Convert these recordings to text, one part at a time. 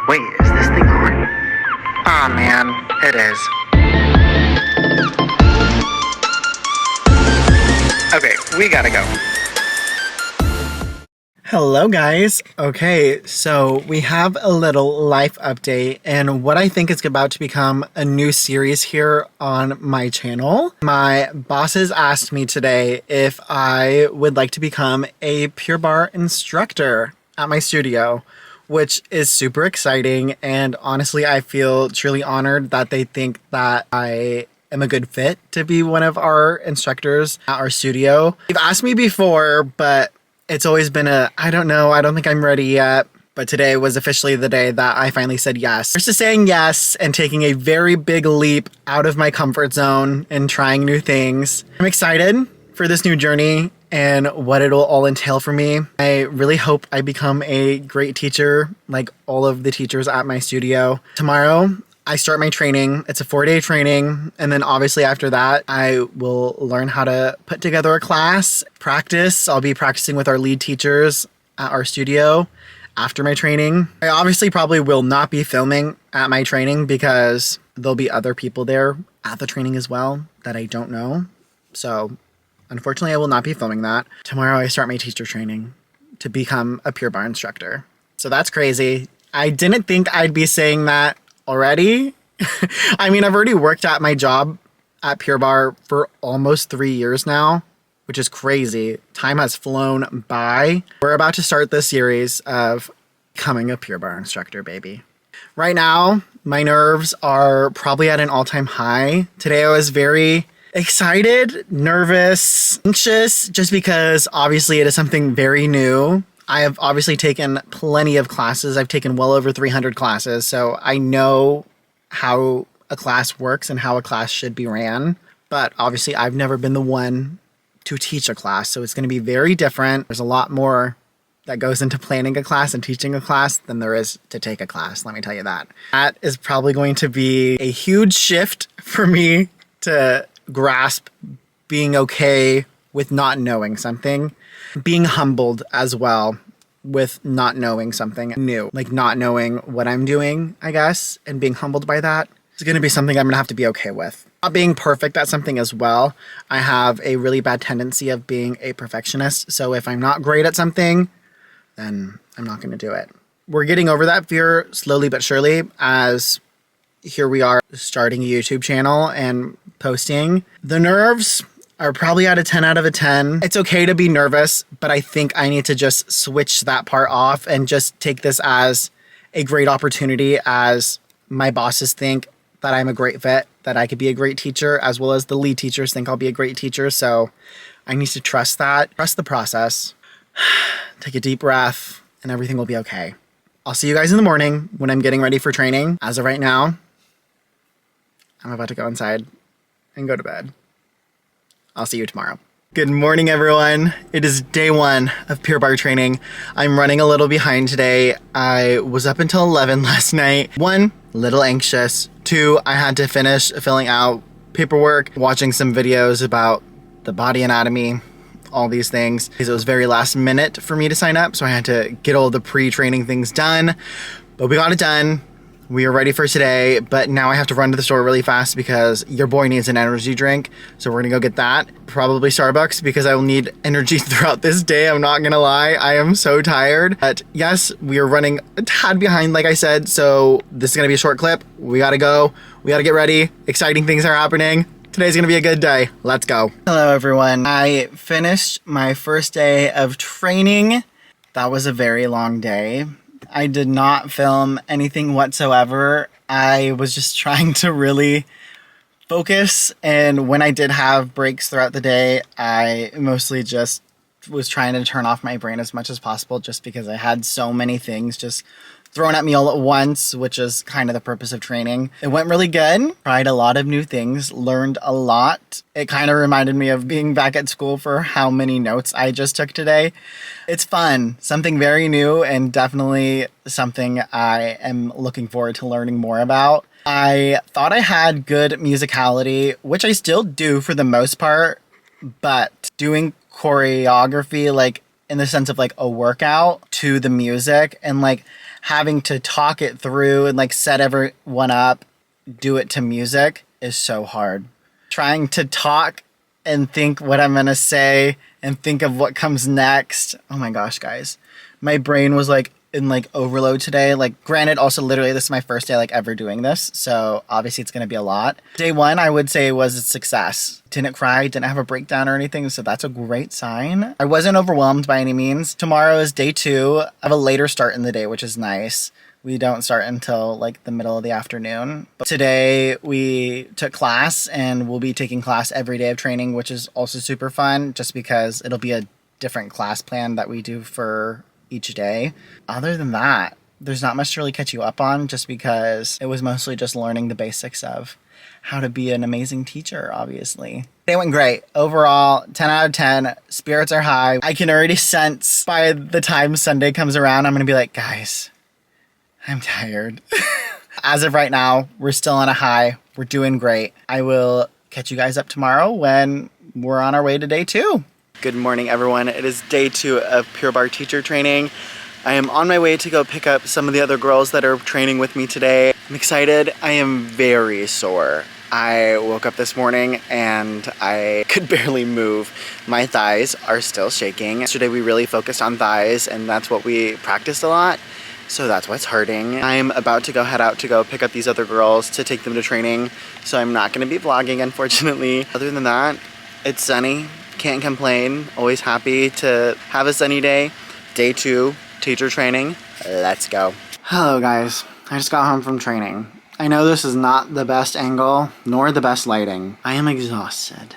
Wait, is this thing on? Aw, man, it is. Okay, we gotta go. Hello guys. Okay, so we have a little life update and what I think is about to become a new series here on my channel. My bosses asked me today if I would like to become a Pure Barre instructor at my studio, which is super exciting, and honestly I feel truly honored that they think that I am a good fit to be one of our instructors at our studio. They've asked me before, but it's always been I don't know, I don't think I'm ready yet. But today was officially the day that I finally said yes. Versus saying yes and taking a very big leap out of my comfort zone and trying new things. I'm excited for this new journey and what it'll all entail for me. I really hope I become a great teacher like all of the teachers at my studio. Tomorrow, I start my training. It's a 4-day training. And then obviously after that, I will learn how to put together a class, practice. I'll be practicing with our lead teachers at our studio after my training. I obviously probably will not be filming at my training because there'll be other people there at the training as well that I don't know. So unfortunately, I will not be filming that. Tomorrow, I start my teacher training to become a Pure Barre instructor. So that's crazy. I didn't think I'd be saying that already. I mean, I've already worked at my job at Pure Barre for almost 3 years now, which is crazy. Time has flown by. We're about to start this series of becoming a Pure Barre instructor, baby. Right now, my nerves are probably at an all-time high. Today I was very excited, nervous, anxious, just because obviously it is something very new. I have obviously taken plenty of classes. I've taken well over 300 classes, so I know how a class works and how a class should be ran. But obviously, I've never been the one to teach a class, so it's going to be very different. There's a lot more that goes into planning a class and teaching a class than there is to take a class, let me tell you that. That is probably going to be a huge shift for me to grasp being okay with not knowing something. Being humbled as well with not knowing something new, like not knowing what I'm doing, I guess, and being humbled by that is going to be something I'm going to have to be okay with. Not being perfect at something as well. I have a really bad tendency of being a perfectionist, so if I'm not great at something, then I'm not going to do it. We're getting over that fear slowly but surely as here we are starting a YouTube channel and posting. The nerves are probably at a 10 out of a 10. It's okay to be nervous, but I think I need to just switch that part off and just take this as a great opportunity, as my bosses think that I'm a great fit, that I could be a great teacher, as well as the lead teachers think I'll be a great teacher. So I need to trust that, trust the process, take a deep breath, and everything will be okay. I'll see you guys in the morning when I'm getting ready for training. As of right now, I'm about to go inside and go to bed. I'll see you tomorrow. Good morning, everyone. It is day 1 of Pure Barre training. I'm running a little behind today. I was up until 11 last night. 1, a little anxious. 2, I had to finish filling out paperwork, watching some videos about the body anatomy, all these things. Because it was very last minute for me to sign up, so I had to get all the pre-training things done. But we got it done. We are ready for today, but now I have to run to the store really fast because your boy needs an energy drink. So we're gonna go get that. Probably Starbucks because I will need energy throughout this day. I'm not gonna lie, I am so tired. But yes, we are running a tad behind, like I said. So this is gonna be a short clip. We gotta go, we gotta get ready. Exciting things are happening. Today's gonna be a good day. Let's go. Hello everyone. I finished my first day of training. That was a very long day. I did not film anything whatsoever. I was just trying to really focus, and when I did have breaks throughout the day, I mostly just was trying to turn off my brain as much as possible just because I had so many things just thrown at me all at once, which is kind of the purpose of training. It went really good. Tried a lot of new things, learned a lot. It kind of reminded me of being back at school for how many notes I just took today. It's fun, something very new, and definitely something I am looking forward to learning more about. I thought I had good musicality, which I still do for the most part, but doing choreography, like in the sense of like a workout to the music and like having to talk it through and like set everyone up, do it to music is so hard. Trying to talk and think what I'm gonna say and think of what comes next. Oh my gosh, guys. My brain was like in like overload today. Like, granted, also literally this is my first day like ever doing this, so obviously it's gonna be a lot. Day one, I would say, was a success. Didn't cry, didn't have a breakdown or anything, so that's a great sign. I wasn't overwhelmed by any means. Tomorrow is day 2. I have a later start in the day, which is nice. We don't start until like the middle of the afternoon. But today we took class, and we'll be taking class every day of training, which is also super fun just because it'll be a different class plan that we do for each day. Other than that, there's not much to really catch you up on just because it was mostly just learning the basics of how to be an amazing teacher, obviously. They went great. Overall, 10 out of 10. Spirits are high. I can already sense by the time Sunday comes around, I'm going to be like, guys, I'm tired. As of right now, we're still on a high. We're doing great. I will catch you guys up tomorrow when we're on our way to day 2. Good morning, everyone. It is day 2 of Pure Barre teacher training. I am on my way to go pick up some of the other girls that are training with me today. I'm excited. I am very sore. I woke up this morning and I could barely move. My thighs are still shaking. Yesterday we really focused on thighs, and that's what we practiced a lot. So that's what's hurting. I'm about to head out to go pick up these other girls to take them to training. So I'm not gonna be vlogging, unfortunately. Other than that, it's sunny, can't complain. Always happy to have a sunny day. Day 2, teacher training, let's go. Hello guys, I just got home from training. I know this is not the best angle, nor the best lighting. I am exhausted.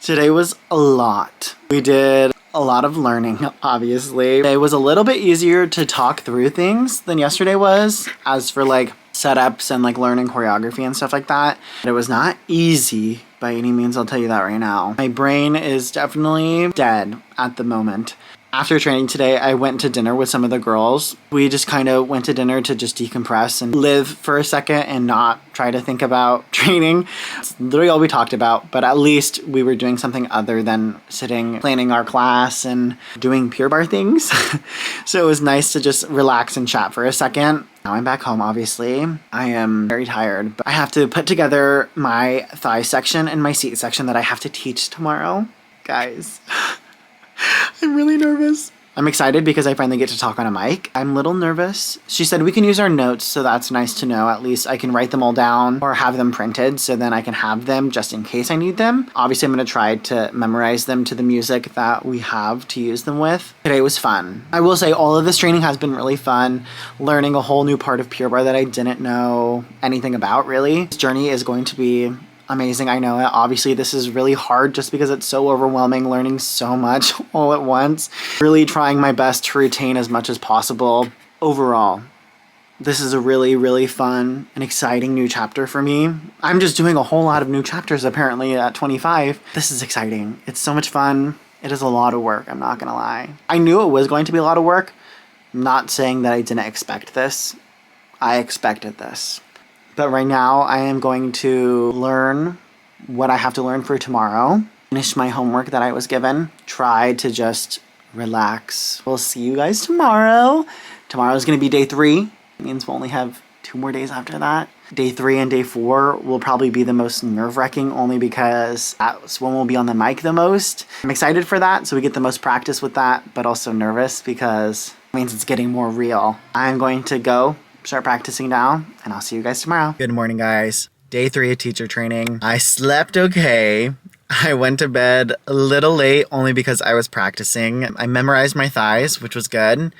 Today was a lot. We did a lot of learning, obviously. It was a little bit easier to talk through things than yesterday was, as for like setups and like learning choreography and stuff like that. It was not easy by any means, I'll tell you that right now. My brain is definitely dead at the moment. After training today, I went to dinner with some of the girls. We just kind of went to dinner to just decompress and live for a second and not try to think about training. It's literally all we talked about, but at least we were doing something other than sitting, planning our class and doing Pure Barre things. So it was nice to just relax and chat for a second. Now I'm back home, obviously. I am very tired, but I have to put together my thigh section and my seat section that I have to teach tomorrow. Guys. I'm really nervous. I'm excited because I finally get to talk on a mic. I'm a little nervous. She said we can use our notes, so that's nice to know. At least I can write them all down or have them printed, so then I can have them just in case I need them. Obviously, I'm going to try to memorize them to the music that we have to use them with. Today was fun. I will say all of this training has been really fun. Learning a whole new part of Pure Barre that I didn't know anything about, really. This journey is going to be amazing. I know it. Obviously, this is really hard just because it's so overwhelming, learning so much all at once. Really trying my best to retain as much as possible. Overall, this is a really, really fun and exciting new chapter for me. I'm just doing a whole lot of new chapters apparently at 25. This is exciting. It's so much fun. It is a lot of work, I'm not gonna lie. I knew it was going to be a lot of work. I'm not saying that I didn't expect this. I expected this. But right now, I am going to learn what I have to learn for tomorrow. Finish my homework that I was given. Try to just relax. We'll see you guys tomorrow. Tomorrow is going to be day 3. It means we'll only have 2 more days after that. Day 3 and day 4 will probably be the most nerve-wracking, only because that's when we'll be on the mic the most. I'm excited for that, so we get the most practice with that, but also nervous because it means it's getting more real. I'm going to go start practicing now, and I'll see you guys tomorrow. Good morning, guys. Day 3 of teacher training. I slept okay. I went to bed a little late only because I was practicing. I memorized my thighs, which was good.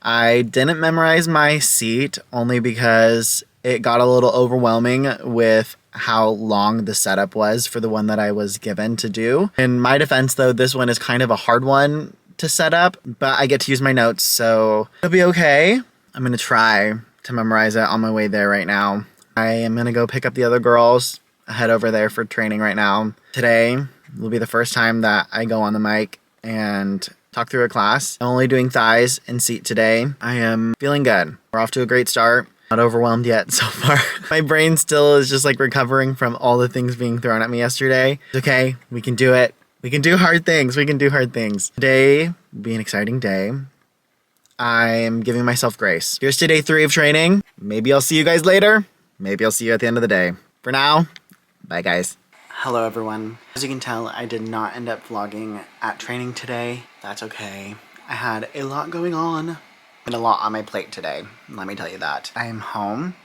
I didn't memorize my seat only because it got a little overwhelming with how long the setup was for the one that I was given to do. In my defense, though, this one is kind of a hard one to set up, but I get to use my notes, so it'll be okay. I'm gonna try to memorize it on my way there right now. I am gonna go pick up the other girls, head over there for training right now. Today will be the first time that I go on the mic and talk through a class. I'm only doing thighs and seat today. I am feeling good. We're off to a great start. Not overwhelmed yet so far. My brain still is just like recovering from all the things being thrown at me yesterday. It's okay, we can do it. We can do hard things. We can do hard things. Today will be an exciting day. I'm giving myself grace. Here's to day 3 of training. Maybe I'll see you guys later. Maybe I'll see you at the end of the day. For now, bye guys. Hello everyone. As you can tell, I did not end up vlogging at training today. That's okay. I had a lot going on and a lot on my plate today. Let me tell you that. I am home.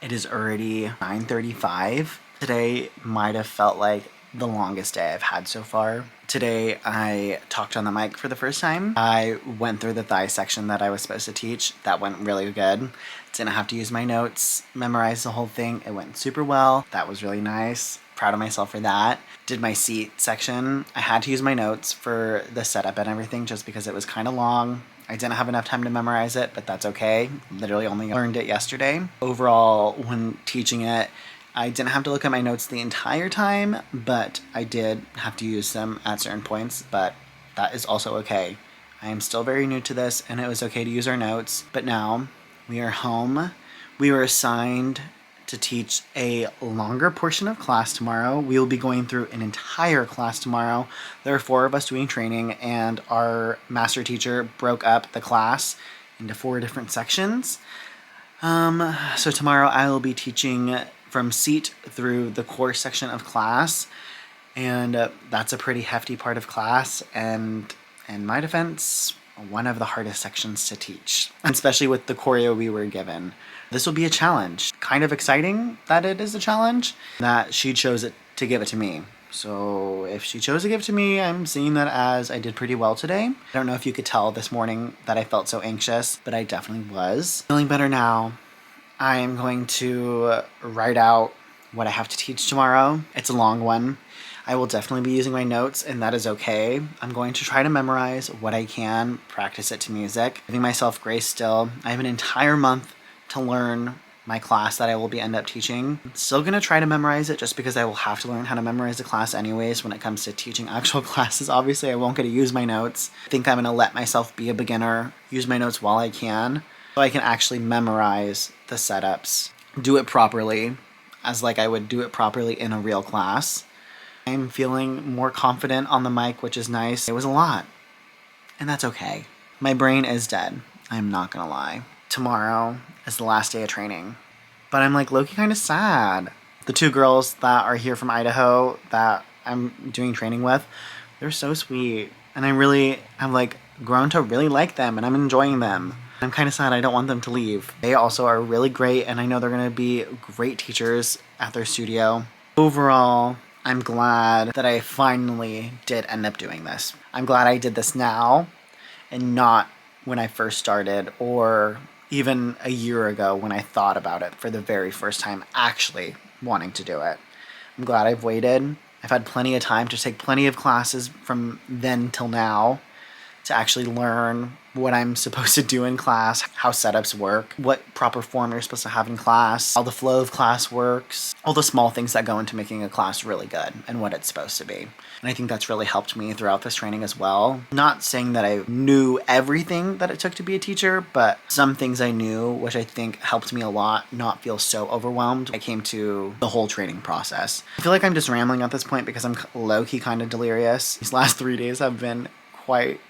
It is already 9:35. Today might have felt like the longest day I've had so far. Today I talked on the mic for the first time. I went through the thigh section that I was supposed to teach. That went really good. Didn't have to use my notes, memorize the whole thing. It went super well. That was really nice. Proud of myself for that. Did my seat section. I had to use my notes for the setup and everything just because it was kind of long. I didn't have enough time to memorize it, but that's okay. Literally only learned it yesterday. Overall, when teaching it, I didn't have to look at my notes the entire time, but I did have to use them at certain points, but that is also okay. I am still very new to this, and it was okay to use our notes, but now we are home. We were assigned to teach a longer portion of class tomorrow. We will be going through an entire class tomorrow. There are 4 of us doing training, and our master teacher broke up the class into 4 different sections. So tomorrow I will be teaching from seat through the core section of class, and that's a pretty hefty part of class, and in my defense, one of the hardest sections to teach, especially with the choreo we were given. This will be a challenge. Kind of exciting that it is a challenge, that she chose it to give it to me. So if she chose to give it to me, I'm seeing that as I did pretty well today. I don't know if you could tell this morning that I felt so anxious, but I definitely was. Feeling better now. I am going to write out what I have to teach tomorrow. It's a long one. I will definitely be using my notes, and that is okay. I'm going to try to memorize what I can, practice it to music, giving myself grace still. I have an entire month to learn my class that I will end up teaching. I'm still gonna try to memorize it just because I will have to learn how to memorize the class anyways when it comes to teaching actual classes. Obviously, I won't get to use my notes. I think I'm gonna let myself be a beginner, use my notes while I can, so I can actually memorize the setups, do it properly, as like I would do it properly in a real class. I'm feeling more confident on the mic, which is nice. It was a lot, and that's okay. My brain is dead, I'm not gonna lie. Tomorrow is the last day of training, but I'm like low-key kind of sad. The 2 girls that are here from Idaho that I'm doing training with, they're so sweet, and I have like grown to really like them, and I'm enjoying them. I'm kind of sad I don't want them to leave. They also are really great, and I know they're gonna be great teachers at their studio. Overall, I'm glad that I finally did end up doing this. I'm glad I did this now and not when I first started, or even a year ago when I thought about it for the very first time actually wanting to do it. I'm glad I've waited. I've had plenty of time to take plenty of classes from then till now to actually learn what I'm supposed to do in class, how setups work, what proper form you're supposed to have in class, how the flow of class works, all the small things that go into making a class really good and what it's supposed to be. And I think that's really helped me throughout this training as well. Not saying that I knew everything that it took to be a teacher, but some things I knew, which I think helped me a lot not feel so overwhelmed when I came to the whole training process. I feel like I'm just rambling at this point because I'm low-key kind of delirious. These last 3 days have been quite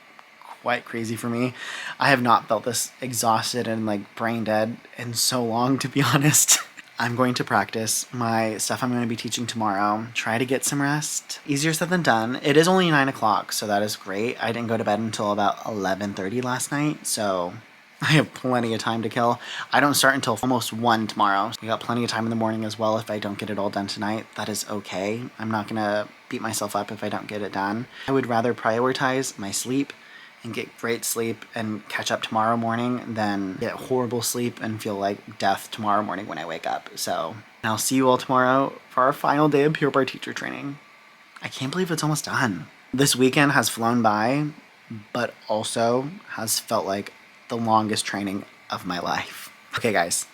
crazy for me. I have not felt this exhausted and like brain dead in so long, to be honest. I'm going to practice my stuff I'm going to be teaching tomorrow. Try to get some rest. Easier said than done. It is only 9 o'clock, so that is great. I didn't go to bed until about 11:30 last night, so I have plenty of time to kill. I don't start until almost 1 tomorrow. We got plenty of time in the morning as well if I don't get it all done tonight. That is okay. I'm not gonna beat myself up if I don't get it done. I would rather prioritize my sleep and get great sleep and catch up tomorrow morning than get horrible sleep and feel like death tomorrow morning when I wake up. So I'll see you all tomorrow for our final day of Pure Barre teacher training. I can't believe it's almost done. This weekend has flown by, but also has felt like the longest training of my life. Okay guys,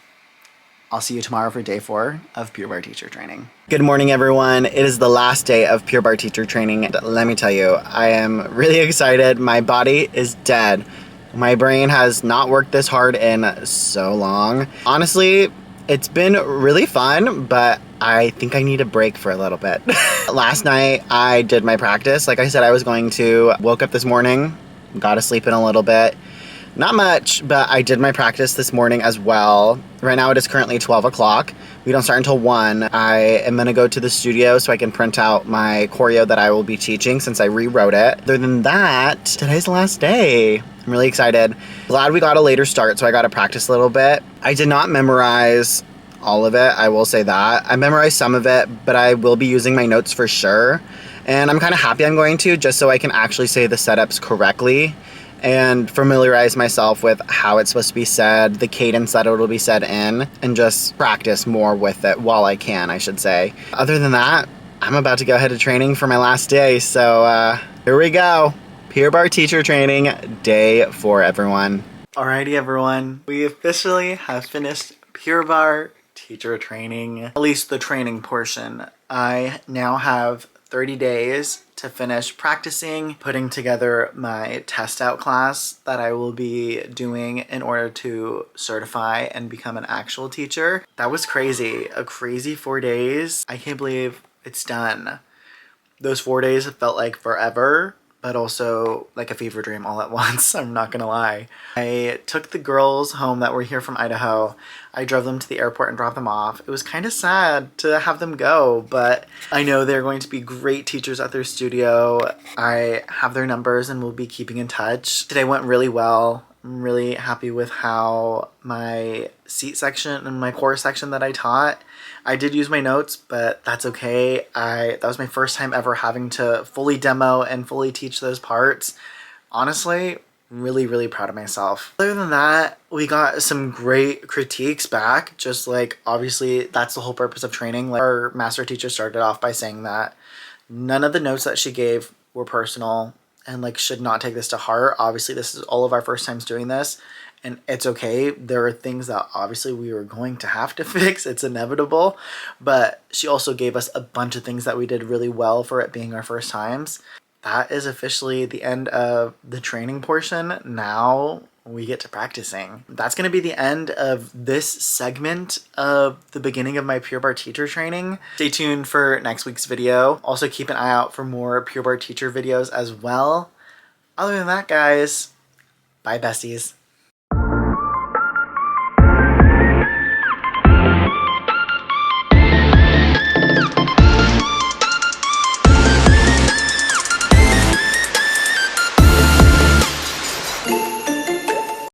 I'll see you tomorrow for day 4 of Pure Barre teacher training. Good morning everyone. It is the last day of Pure Barre teacher training. And let me tell you, I am really excited. My body is dead. My brain has not worked this hard in so long. Honestly, it's been really fun, but I think I need a break for a little bit. Last night I did my practice. Like I said I was going to. Woke up this morning, got to sleep in a little bit. Not much, but I did my practice this morning as well. Right now it is currently 12 o'clock. We don't start until 1. I am gonna go to the studio so I can print out my choreo that I will be teaching since I rewrote it. Other than that, today's the last day. I'm really excited. Glad we got a later start so I got to practice a little bit. I did not memorize all of it, I will say that. I memorized some of it, but I will be using my notes for sure. And I'm kind of happy I'm going to, just so I can actually say the setups correctly and familiarize myself with how it's supposed to be said, the cadence that it'll be said in, and just practice more with it while I can, I should say. Other than that, I'm about to go ahead to training for my last day, so here we go. Pure Barre teacher training, day 4, everyone. Alrighty, everyone. We officially have finished Pure Barre teacher training, at least the training portion. I now have 30 days to finish practicing, putting together my test out class that I will be doing in order to certify and become an actual teacher. That was crazy. A crazy 4 days. I can't believe it's done. Those 4 days felt like forever, but also like a fever dream all at once. I'm not gonna lie. I took the girls home that were here from Idaho. I drove them to the airport and dropped them off. It was kind of sad to have them go, but I know they're going to be great teachers at their studio. I have their numbers and we'll be keeping in touch. Today went really well. I'm really happy with how my seat section and my core section that I taught. I did use my notes, but that's okay. That was my first time ever having to fully demo and fully teach those parts. Honestly, really, really proud of myself. Other than that, we got some great critiques back. Just like, obviously, that's the whole purpose of training. Like, our master teacher started off by saying that none of the notes that she gave were personal and like should not take this to heart. Obviously, this is all of our first times doing this. And it's okay. There are things that obviously we were going to have to fix. It's inevitable. But she also gave us a bunch of things that we did really well for it being our first times. That is officially the end of the training portion. Now we get to practicing. That's going to be the end of this segment of the beginning of my Pure Barre teacher training. Stay tuned for next week's video. Also keep an eye out for more Pure Barre teacher videos as well. Other than that, guys, bye besties.